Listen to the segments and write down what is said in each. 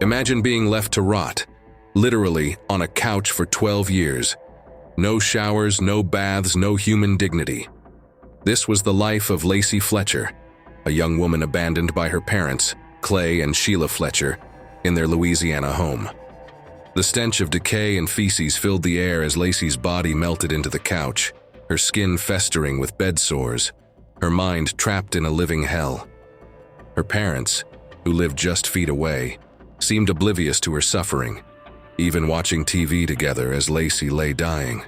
Imagine being left to rot, literally on a couch for 12 years. No showers, no baths, no human dignity. This was the life of Lacey Fletcher, a young woman abandoned by her parents, Clay and Sheila Fletcher, in their Louisiana home. The stench of decay and feces filled the air as Lacey's body melted into the couch, her skin festering with bed sores, her mind trapped in a living hell. Her parents, who lived just feet away, seemed oblivious to her suffering, even watching TV together as Lacey lay dying.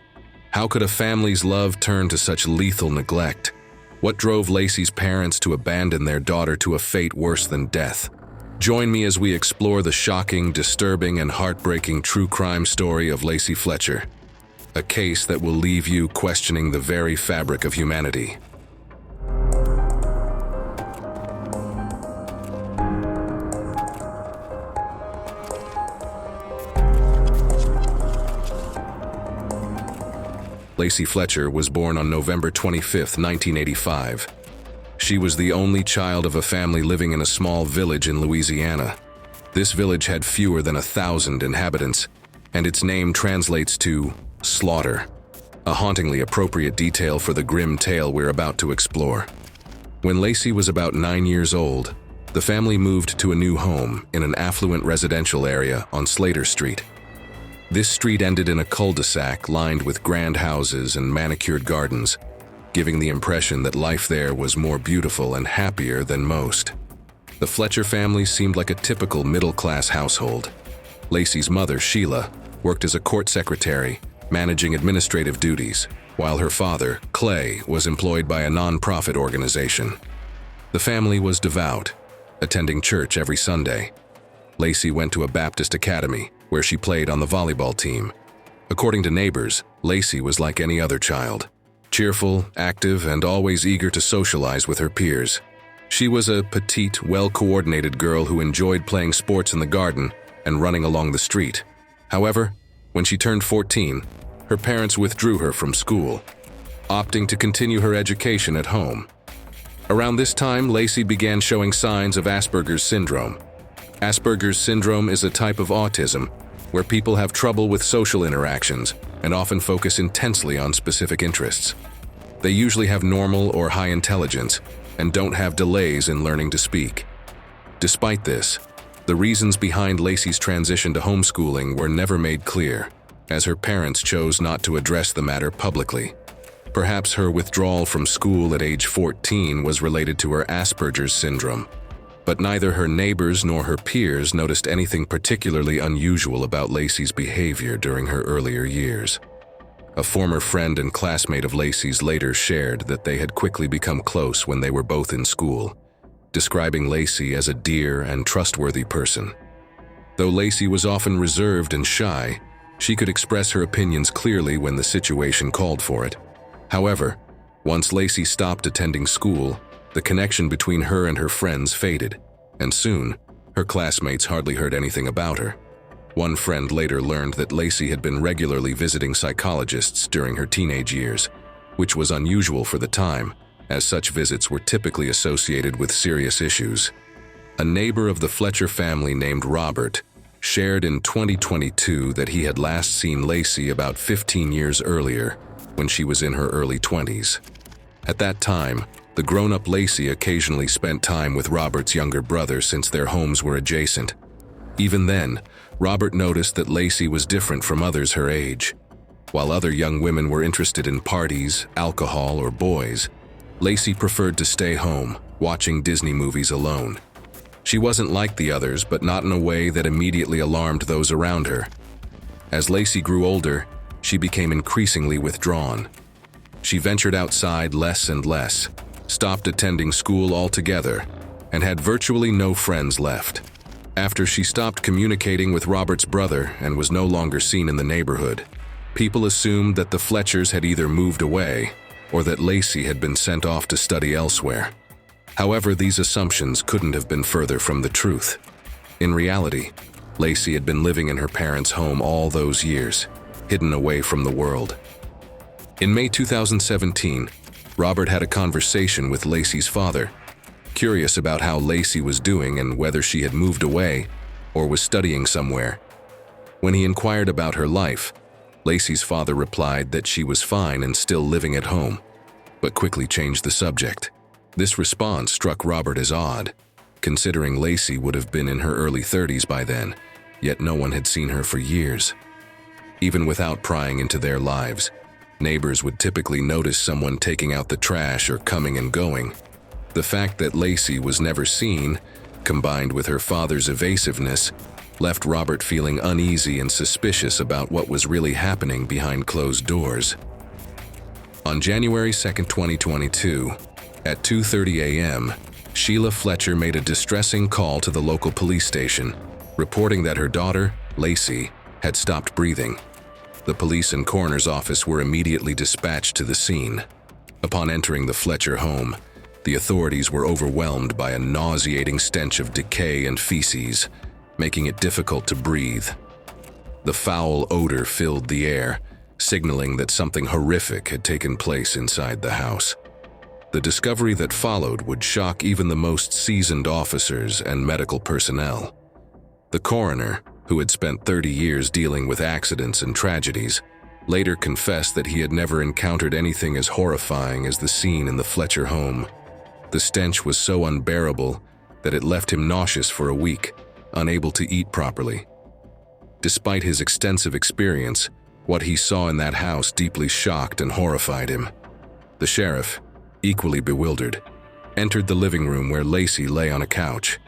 How could a family's love turn to such lethal neglect? What drove Lacey's parents to abandon their daughter to a fate worse than death? Join me as we explore the shocking, disturbing, and heartbreaking true crime story of Lacey Fletcher, a case that will leave you questioning the very fabric of humanity. Lacey Fletcher was born on November 25, 1985. She was the only child of a family living in a small village in Louisiana. This village had fewer than 1,000 inhabitants, and its name translates to slaughter, a hauntingly appropriate detail for the grim tale we're about to explore. When Lacey was about 9 years old, the family moved to a new home in an affluent residential area on Slater Street. This street ended in a cul-de-sac lined with grand houses and manicured gardens, giving the impression that life there was more beautiful and happier than most. The Fletcher family seemed like a typical middle-class household. Lacey's mother, Sheila, worked as a court secretary, managing administrative duties, while her father, Clay, was employed by a non-profit organization. The family was devout, attending church every Sunday. Lacey went to a Baptist academy, where she played on the volleyball team. According to neighbors, Lacey was like any other child, cheerful, active, and always eager to socialize with her peers. She was a petite, well-coordinated girl who enjoyed playing sports in the garden and running along the street. However, when she turned 14, her parents withdrew her from school, opting to continue her education at home. Around this time, Lacey began showing signs of Asperger's syndrome. Asperger's syndrome is a type of autism where people have trouble with social interactions and often focus intensely on specific interests. They usually have normal or high intelligence and don't have delays in learning to speak. Despite this, the reasons behind Lacey's transition to homeschooling were never made clear, as her parents chose not to address the matter publicly. Perhaps her withdrawal from school at age 14 was related to her Asperger's syndrome, but neither her neighbors nor her peers noticed anything particularly unusual about Lacey's behavior during her earlier years. A former friend and classmate of Lacey's later shared that they had quickly become close when they were both in school, describing Lacey as a dear and trustworthy person. Though Lacey was often reserved and shy, she could express her opinions clearly when the situation called for it. However, once Lacey stopped attending school, the connection between her and her friends faded, and soon, her classmates hardly heard anything about her. One friend later learned that Lacey had been regularly visiting psychologists during her teenage years, which was unusual for the time, as such visits were typically associated with serious issues. A neighbor of the Fletcher family named Robert shared in 2022 that he had last seen Lacey about 15 years earlier, when she was in her early 20s. At that time, the grown-up Lacey occasionally spent time with Robert's younger brother since their homes were adjacent. Even then, Robert noticed that Lacey was different from others her age. While other young women were interested in parties, alcohol, or boys, Lacey preferred to stay home, watching Disney movies alone. She wasn't like the others, but not in a way that immediately alarmed those around her. As Lacey grew older, she became increasingly withdrawn. She ventured outside less and less, stopped attending school altogether, and had virtually no friends left. After she stopped communicating with Robert's brother and was no longer seen in the neighborhood, people assumed that the Fletchers had either moved away or that Lacey had been sent off to study elsewhere. However, these assumptions couldn't have been further from the truth. In reality, Lacey had been living in her parents' home all those years, hidden away from the world. In May 2017, Robert had a conversation with Lacey's father. Curious about how Lacey was doing and whether she had moved away, or was studying somewhere. When he inquired about her life, Lacey's father replied that she was fine and still living at home, but quickly changed the subject. This response struck Robert as odd, considering Lacey would have been in her early 30s by then, yet no one had seen her for years. Even without prying into their lives, neighbors would typically notice someone taking out the trash or coming and going. The fact that Lacey was never seen, combined with her father's evasiveness, left Robert feeling uneasy and suspicious about what was really happening behind closed doors. On January 2, 2022, at 2:30 a.m., Sheila Fletcher made a distressing call to the local police station, reporting that her daughter, Lacey, had stopped breathing. The police and coroner's office were immediately dispatched to the scene. Upon entering the Fletcher home, the authorities were overwhelmed by a nauseating stench of decay and feces, making it difficult to breathe. The foul odor filled the air, signaling that something horrific had taken place inside the house. The discovery that followed would shock even the most seasoned officers and medical personnel. The coroner, who had spent 30 years dealing with accidents and tragedies, later confessed that he had never encountered anything as horrifying as the scene in the Fletcher home. The stench was so unbearable that it left him nauseous for a week, unable to eat properly. Despite his extensive experience, what he saw in that house deeply shocked and horrified him. The sheriff, equally bewildered, entered the living room where Lacey lay on a couch.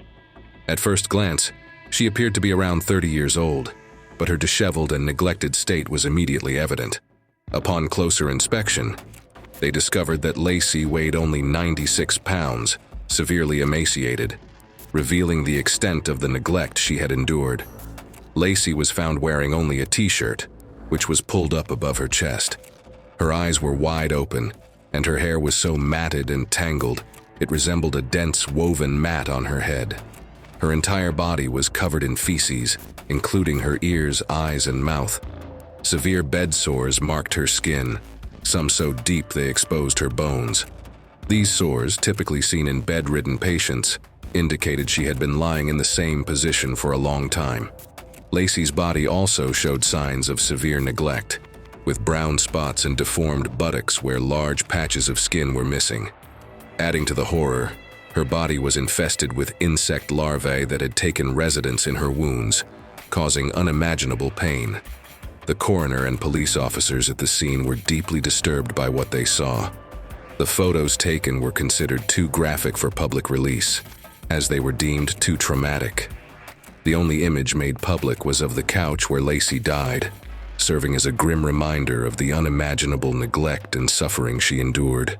At first glance, she appeared to be around 30 years old, but her disheveled and neglected state was immediately evident. Upon closer inspection, they discovered that Lacey weighed only 96 pounds, severely emaciated, revealing the extent of the neglect she had endured. Lacey was found wearing only a t-shirt, which was pulled up above her chest. Her eyes were wide open, and her hair was so matted and tangled, it resembled a dense woven mat on her head. Her entire body was covered in feces, including her ears, eyes, and mouth. Severe bed sores marked her skin, some so deep they exposed her bones. These sores, typically seen in bedridden patients, indicated she had been lying in the same position for a long time. Lacey's body also showed signs of severe neglect, with brown spots and deformed buttocks where large patches of skin were missing. Adding to the horror, her body was infested with insect larvae that had taken residence in her wounds, causing unimaginable pain. The coroner and police officers at the scene were deeply disturbed by what they saw. The photos taken were considered too graphic for public release, as they were deemed too traumatic. The only image made public was of the couch where Lacey died, serving as a grim reminder of the unimaginable neglect and suffering she endured.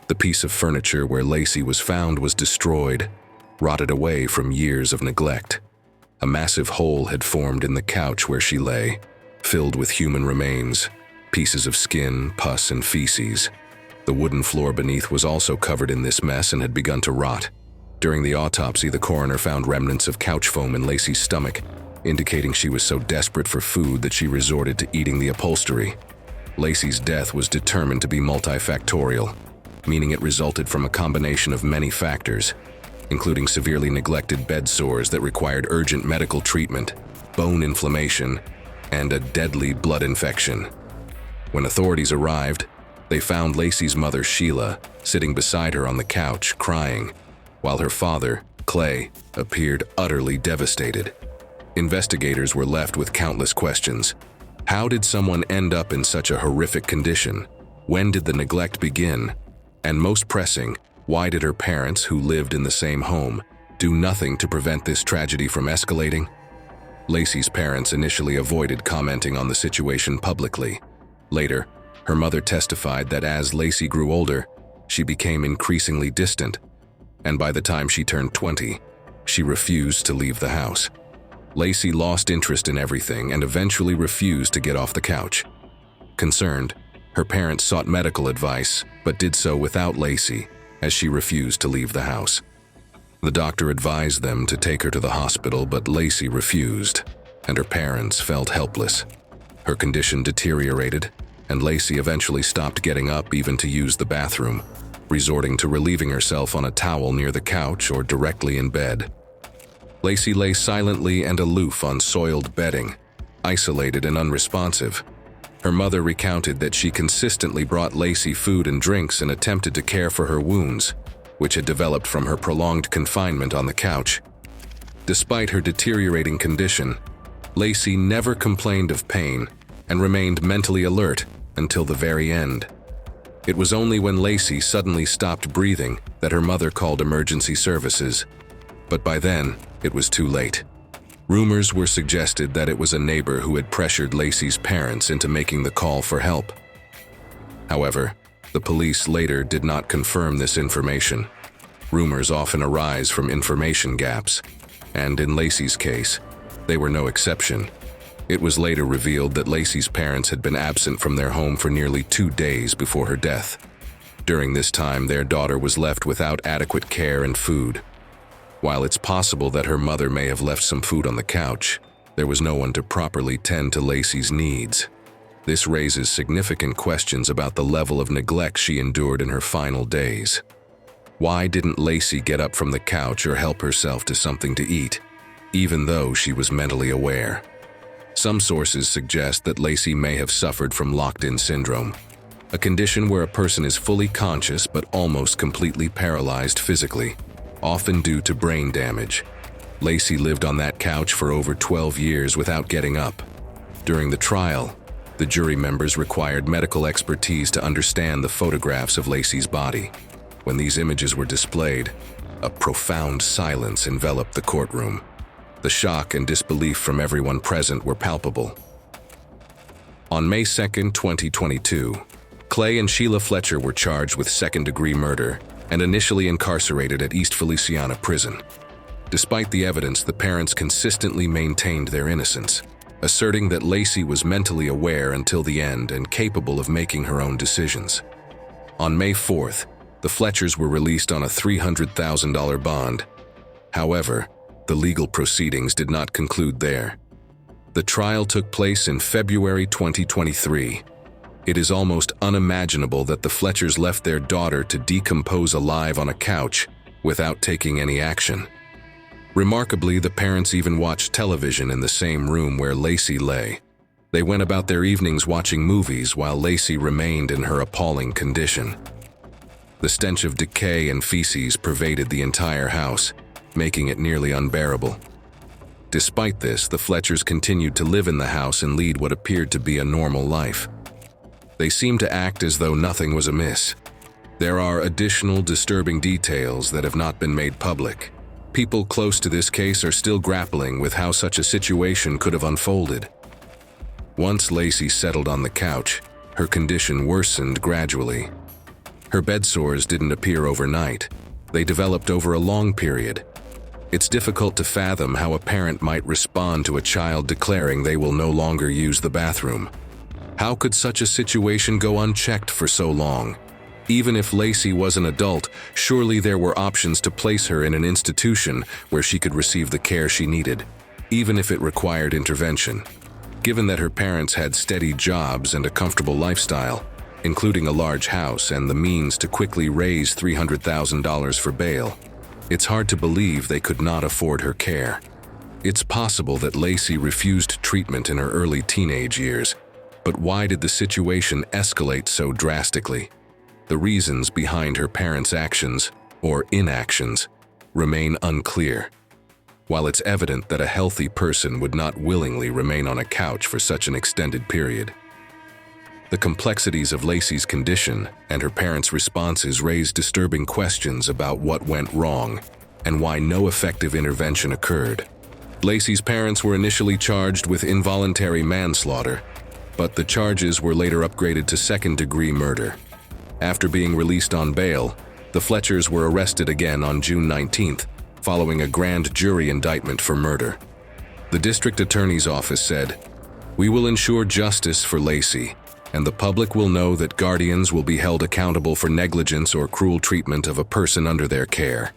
The piece of furniture where Lacey was found was destroyed, rotted away from years of neglect. A massive hole had formed in the couch where she lay, filled with human remains, pieces of skin, pus, and feces. The wooden floor beneath was also covered in this mess and had begun to rot. During the autopsy, the coroner found remnants of couch foam in Lacey's stomach, indicating she was so desperate for food that she resorted to eating the upholstery. Lacey's death was determined to be multifactorial, meaning it resulted from a combination of many factors, including severely neglected bed sores that required urgent medical treatment, bone inflammation, and a deadly blood infection. When authorities arrived, they found Lacey's mother, Sheila, sitting beside her on the couch, crying, while her father, Clay, appeared utterly devastated. Investigators were left with countless questions. How did someone end up in such a horrific condition? When did the neglect begin? And most pressing, why did her parents, who lived in the same home, do nothing to prevent this tragedy from escalating? Lacey's parents initially avoided commenting on the situation publicly. Later, her mother testified that as Lacey grew older, she became increasingly distant, and by the time she turned 20, she refused to leave the house. Lacey lost interest in everything and eventually refused to get off the couch. Concerned, her parents sought medical advice, but did so without Lacey, as she refused to leave the house. The doctor advised them to take her to the hospital, but Lacey refused, and her parents felt helpless. Her condition deteriorated, and Lacey eventually stopped getting up even to use the bathroom, resorting to relieving herself on a towel near the couch or directly in bed. Lacey lay silently and aloof on soiled bedding, isolated and unresponsive. Her mother recounted that she consistently brought Lacey food and drinks and attempted to care for her wounds, which had developed from her prolonged confinement on the couch. Despite her deteriorating condition, Lacey never complained of pain and remained mentally alert until the very end. It was only when Lacey suddenly stopped breathing that her mother called emergency services. But by then, it was too late. Rumors were suggested that it was a neighbor who had pressured Lacey's parents into making the call for help. However, the police later did not confirm this information. Rumors often arise from information gaps, and in Lacey's case, they were no exception. It was later revealed that Lacey's parents had been absent from their home for nearly 2 days before her death. During this time, their daughter was left without adequate care and food. While it's possible that her mother may have left some food on the couch, there was no one to properly tend to Lacey's needs. This raises significant questions about the level of neglect she endured in her final days. Why didn't Lacey get up from the couch or help herself to something to eat, even though she was mentally aware? Some sources suggest that Lacey may have suffered from locked-in syndrome, a condition where a person is fully conscious but almost completely paralyzed physically, often due to brain damage. Lacey lived on that couch for over 12 years without getting up. During the trial, the jury members required medical expertise to understand the photographs of Lacey's body. When these images were displayed, a profound silence enveloped the courtroom. The shock and disbelief from everyone present were palpable. On May 2, 2022, Clay and Sheila Fletcher were charged with second-degree murder and initially incarcerated at East Feliciana Prison. Despite the evidence, the parents consistently maintained their innocence, asserting that Lacey was mentally aware until the end and capable of making her own decisions. On May 4th, the Fletchers were released on a $300,000 bond. However, the legal proceedings did not conclude there. The trial took place in February 2023. It is almost unimaginable that the Fletchers left their daughter to decompose alive on a couch without taking any action. Remarkably, the parents even watched television in the same room where Lacey lay. They went about their evenings watching movies while Lacey remained in her appalling condition. The stench of decay and feces pervaded the entire house, making it nearly unbearable. Despite this, the Fletchers continued to live in the house and lead what appeared to be a normal life. They seemed to act as though nothing was amiss. There are additional disturbing details that have not been made public. People close to this case are still grappling with how such a situation could have unfolded. Once Lacey settled on the couch, her condition worsened gradually. Her bed sores didn't appear overnight. They developed over a long period. It's difficult to fathom how a parent might respond to a child declaring they will no longer use the bathroom. How could such a situation go unchecked for so long? Even if Lacey was an adult, surely there were options to place her in an institution where she could receive the care she needed, even if it required intervention. Given that her parents had steady jobs and a comfortable lifestyle, including a large house and the means to quickly raise $300,000 for bail, it's hard to believe they could not afford her care. It's possible that Lacey refused treatment in her early teenage years, but why did the situation escalate so drastically? The reasons behind her parents' actions, or inactions, remain unclear. While it's evident that a healthy person would not willingly remain on a couch for such an extended period, the complexities of Lacey's condition and her parents' responses raise disturbing questions about what went wrong and why no effective intervention occurred. Lacey's parents were initially charged with involuntary manslaughter, but the charges were later upgraded to second-degree murder. After being released on bail, the Fletchers were arrested again on June 19th, following a grand jury indictment for murder. The district attorney's office said, "We will ensure justice for Lacey, and the public will know that guardians will be held accountable for negligence or cruel treatment of a person under their care."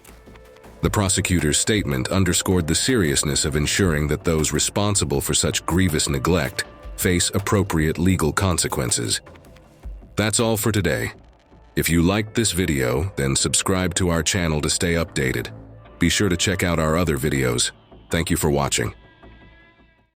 The prosecutor's statement underscored the seriousness of ensuring that those responsible for such grievous neglect face appropriate legal consequences. That's all for today. If you liked this video, then subscribe to our channel to stay updated. Be sure to check out our other videos. Thank you for watching.